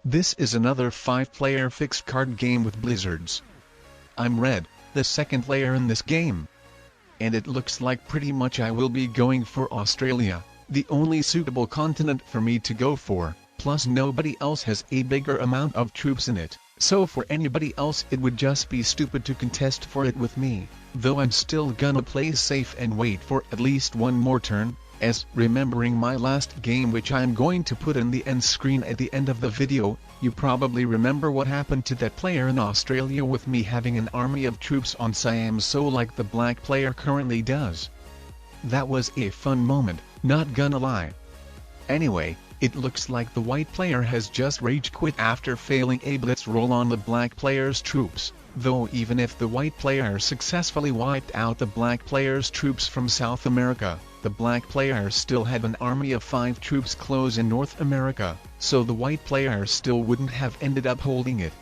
This is another 5-player fixed card game with blizzards. I'm red, the second player in this game. And it looks like pretty much I will be going for Australia, the only suitable continent for me to go for, plus nobody else has a bigger amount of troops in it, so for anybody else it would just be stupid to contest for it with me, though I'm still gonna play safe and wait for at least one more turn, as remembering my last game which I'm going to put in the end screen at the end of the video. You probably remember what happened to that player in Australia with me having an army of troops on Siam, so like the black player currently does. That was a fun moment, not gonna lie. Anyway, it looks like the white player has just rage quit after failing a blitz roll on the black player's troops, though even if the white player successfully wiped out the black player's troops from South America, the black player still had an army of 5 troops close in North America, so the white player still wouldn't have ended up holding it.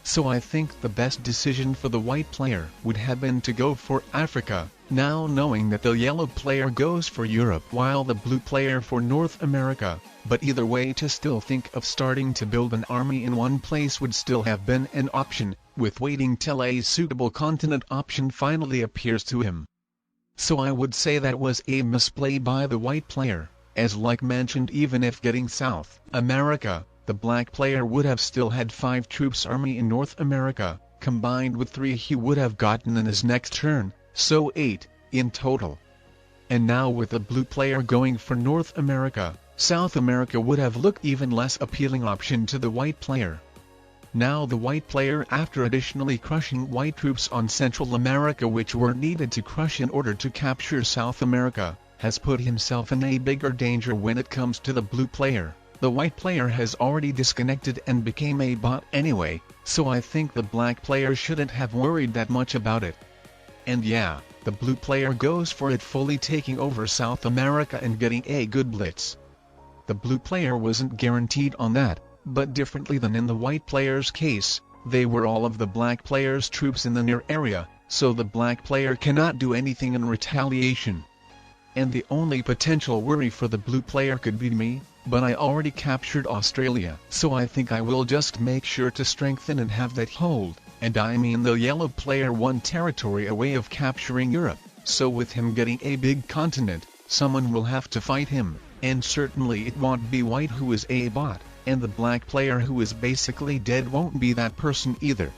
So I think the best decision for the white player would have been to go for Africa, now knowing that the yellow player goes for Europe while the blue player for North America, but either way to still think of starting to build an army in one place would still have been an option, with waiting till a suitable continent option finally appears to him. So I would say that was a misplay by the white player, as like mentioned, even if getting South America, the black player would have still had 5 troops army in North America, combined with 3 he would have gotten in his next turn, so 8 in total. And now with the blue player going for North America, South America would have looked even less appealing option to the white player. Now the white player, after additionally crushing white troops on Central America which were needed to crush in order to capture South America, has put himself in a bigger danger when it comes to the blue player. The white player has already disconnected and became a bot anyway, so I think the black player shouldn't have worried that much about it. And yeah, the blue player goes for it, fully taking over South America and getting a good blitz. The blue player wasn't guaranteed on that, but differently than in the white player's case, they were all of the black player's troops in the near area, so the black player cannot do anything in retaliation. And the only potential worry for the blue player could be me, but I already captured Australia, so I think I will just make sure to strengthen and have that hold, and I mean the yellow player won territory away of capturing Europe, so with him getting a big continent, someone will have to fight him, and certainly it won't be white who is a bot, and the black player who is basically dead won't be that person either.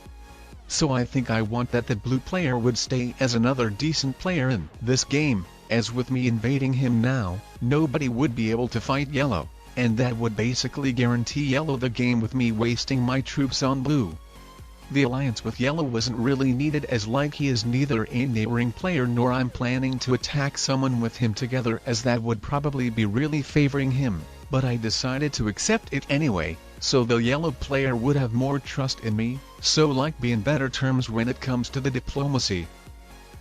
So I think I want that the blue player would stay as another decent player in this game, as with me invading him now, nobody would be able to fight yellow, and that would basically guarantee yellow the game with me wasting my troops on blue. The alliance with yellow wasn't really needed, as like he is neither a neighboring player nor I'm planning to attack someone with him together, as that would probably be really favoring him, but I decided to accept it anyway, so the yellow player would have more trust in me, so like be in better terms when it comes to the diplomacy.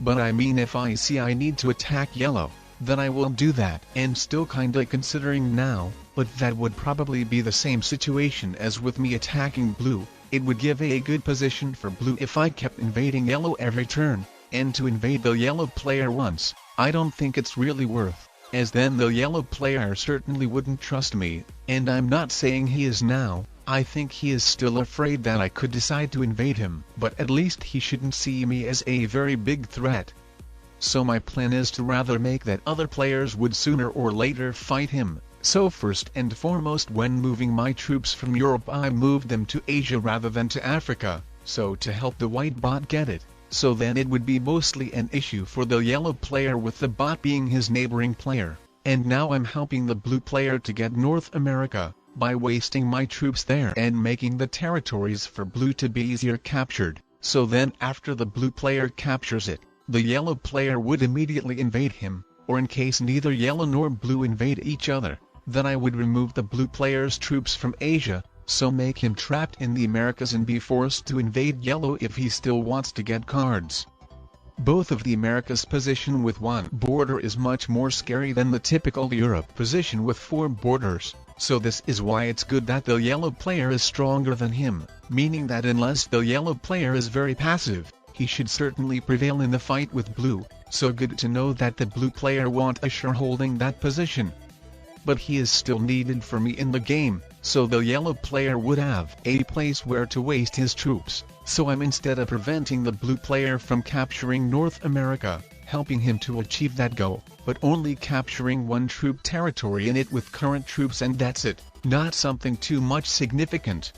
But I mean, if I see I need to attack yellow, then I will do that, and still kinda considering now, but that would probably be the same situation as with me attacking blue. It would give a good position for blue if I kept invading yellow every turn, and to invade the yellow player once, I don't think it's really worth, as then the yellow player certainly wouldn't trust me, and I'm not saying he is now. I think he is still afraid that I could decide to invade him, but at least he shouldn't see me as a very big threat. So my plan is to rather make that other players would sooner or later fight him, so first and foremost when moving my troops from Europe I moved them to Asia rather than to Africa, so to help the white bot get it, so then it would be mostly an issue for the yellow player with the bot being his neighboring player, and now I'm helping the blue player to get North America, by wasting my troops there and making the territories for blue to be easier captured, so then after the blue player captures it, the yellow player would immediately invade him, or in case neither yellow nor blue invade each other, then I would remove the blue player's troops from Asia, so make him trapped in the Americas and be forced to invade yellow if he still wants to get cards. Both of the Americas position with one border is much more scary than the typical Europe position with 4 borders. So this is why it's good that the yellow player is stronger than him, meaning that unless the yellow player is very passive, he should certainly prevail in the fight with blue, so good to know that the blue player won't assure holding that position. But he is still needed for me in the game, so the yellow player would have a place where to waste his troops. So I'm, instead of preventing the blue player from capturing North America, helping him to achieve that goal, but only capturing one troop territory in it with current troops, and that's it, not something too much significant.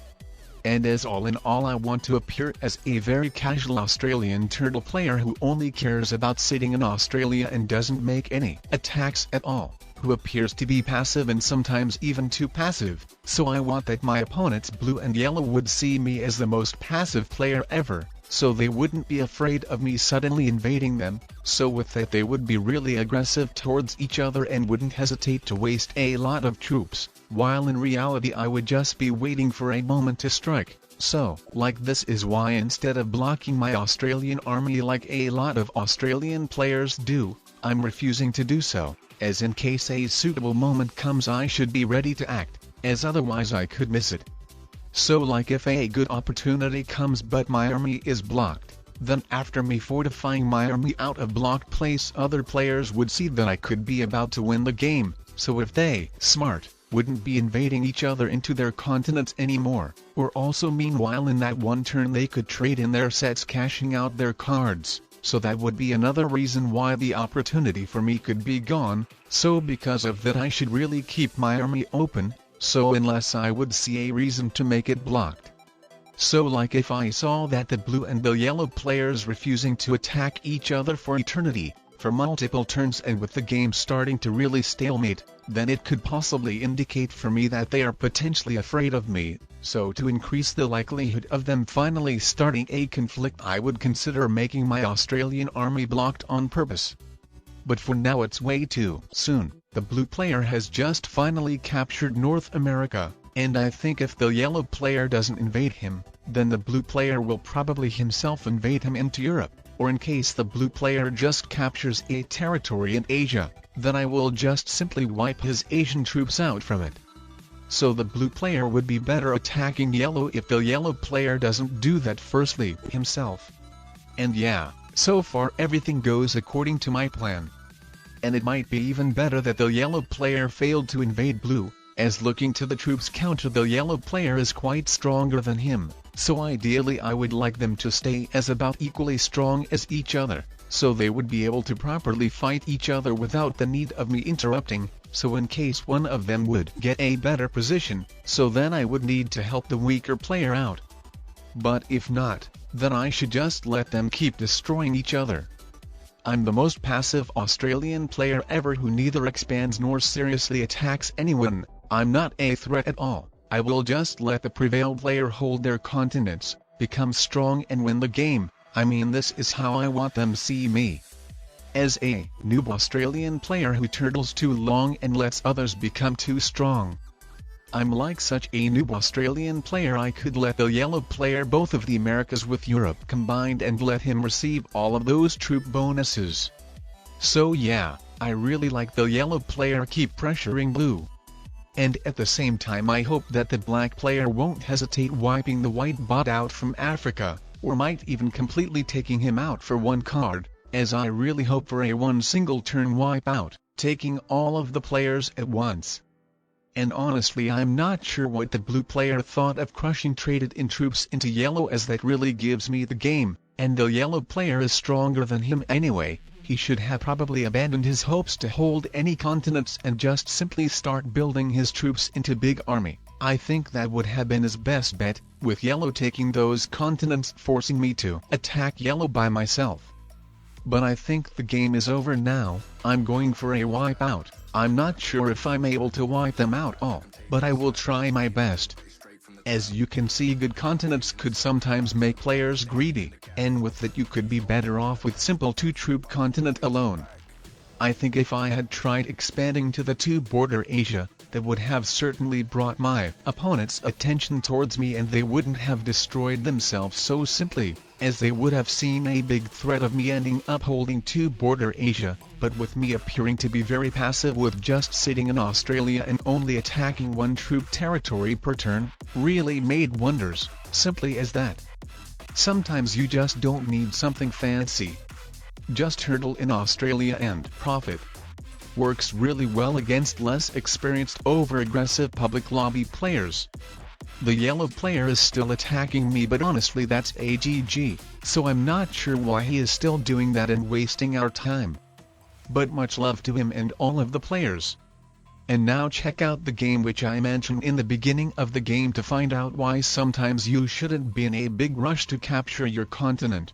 And as all in all, I want to appear as a very casual Australian turtle player who only cares about sitting in Australia and doesn't make any attacks at all, who appears to be passive and sometimes even too passive. So I want that my opponents blue and yellow would see me as the most passive player ever, so they wouldn't be afraid of me suddenly invading them, so with that they would be really aggressive towards each other and wouldn't hesitate to waste a lot of troops, while in reality I would just be waiting for a moment to strike. So, like, this is why instead of blocking my Australian army like a lot of Australian players do, I'm refusing to do so, as in case a suitable moment comes I should be ready to act, as otherwise I could miss it. So like, if a good opportunity comes but my army is blocked, then after me fortifying my army out of blocked place, other players would see that I could be about to win the game, so if they, smart, wouldn't be invading each other into their continents anymore, or also meanwhile in that one turn they could trade in their sets cashing out their cards, so that would be another reason why the opportunity for me could be gone, so because of that I should really keep my army open, so unless I would see a reason to make it blocked. So like, if I saw that the blue and the yellow players refusing to attack each other for eternity, for multiple turns, and with the game starting to really stalemate, then it could possibly indicate for me that they are potentially afraid of me, so to increase the likelihood of them finally starting a conflict I would consider making my Australian army blocked on purpose. But for now it's way too soon. The blue player has just finally captured North America, and I think if the yellow player doesn't invade him, then the blue player will probably himself invade him into Europe, or in case the blue player just captures a territory in Asia, then I will just simply wipe his Asian troops out from it. So the blue player would be better attacking yellow if the yellow player doesn't do that firstly himself. And yeah, so far everything goes according to my plan. And it might be even better that the yellow player failed to invade blue, as looking to the troops counter the yellow player is quite stronger than him, so ideally I would like them to stay as about equally strong as each other, so they would be able to properly fight each other without the need of me interrupting, so in case one of them would get a better position, so then I would need to help the weaker player out. But if not, then I should just let them keep destroying each other. I'm the most passive Australian player ever who neither expands nor seriously attacks anyone. I'm not a threat at all. I will just let the prevailed player hold their continents, become strong and win the game. I mean, this is how I want them see me. As a noob Australian player who turtles too long and lets others become too strong. I'm like such a noob Australian player. I could let the yellow player both of the Americas with Europe combined and let him receive all of those troop bonuses. So yeah, I really like the yellow player keep pressuring blue. And at the same time I hope that the black player won't hesitate wiping the white bot out from Africa, or might even completely taking him out for one card, as I really hope for a one single turn wipe out, taking all of the players at once. And honestly I'm not sure what the blue player thought of crushing traded in troops into yellow, as that really gives me the game, and the yellow player is stronger than him anyway. He should have probably abandoned his hopes to hold any continents and just simply start building his troops into big army. I think that would have been his best bet, with yellow taking those continents, forcing me to attack yellow by myself. But I think the game is over now. I'm going for a wipeout. I'm not sure if I'm able to wipe them out all, but I will try my best. As you can see, good continents could sometimes make players greedy, and with that you could be better off with simple 2-troop continent alone. I think if I had tried expanding to the 2-border Asia, that would have certainly brought my opponents' attention towards me, and they wouldn't have destroyed themselves so simply, as they would have seen a big threat of me ending up holding 2-border Asia, but with me appearing to be very passive with just sitting in Australia and only attacking one troop territory per turn, really made wonders, simply as that. Sometimes you just don't need something fancy. Just turtle in Australia and profit. works really well against less experienced over-aggressive public lobby players. The yellow player is still attacking me, but honestly that's AGG, so I'm not sure why he is still doing that and wasting our time. But much love to him and all of the players. And now check out the game which I mentioned in the beginning of the game to find out why sometimes you shouldn't be in a big rush to capture your continent.